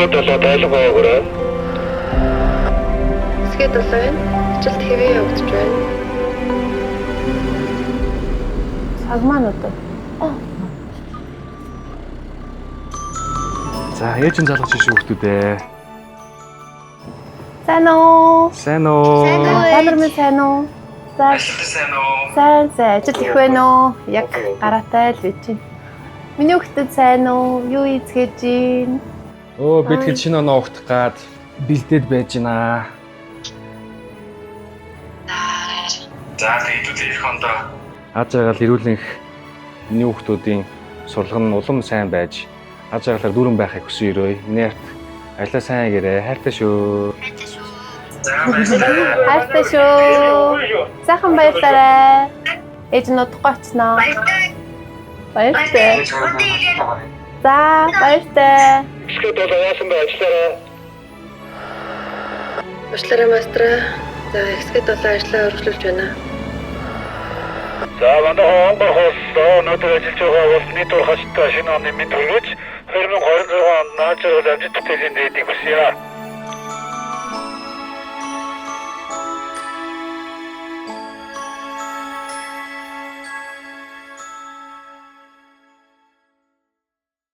Хэсгээд болоо байлга байгаарай. Хэсгээд болоо энэ. Ажилд хэвээ явагдаж байна. Сагман одоо. За, ээжийн залгаж шиш хүүхдүүдээ. Сайн уу? Сайн уу? Бадар минь сайн уу? За. Сайн уу? Сайн. Ажил их байна уу? Яг гараатай л байж байна. Миний хүүхдэд сайн уу? Юу ийцгээж байна? Бид хэд шинэ оноо ухтах гад бэлдээд байж байна. За, тэгээд ирэх хондоо аз жаргал эрүүлэнх миний хүүхдүүдийн сурлага нь улам сайн байж аз жаргалаар дүүрэн байхыг хүсэн өрөөе. Нэрт ажлаа сайн гэрээ. Хайртай шүү. Хайртай шүү. Сайхан баярлалаа. Ээж нь удахгүй очсноо. Баяртай. За, баяртай. Хэсгээд болоо яасан бэ ажиллаарай. Уучлаарай мастра. За хэсгээд болоо ажлаа өргөжлүүлж байна. За манай хонгор хослоо өнөөдөр ажиллаж байгаа улсны турхастай шинэ оны мэд хүргэж 2026 онд наачрал амжилттай хэмжээний дээгүүрсээ.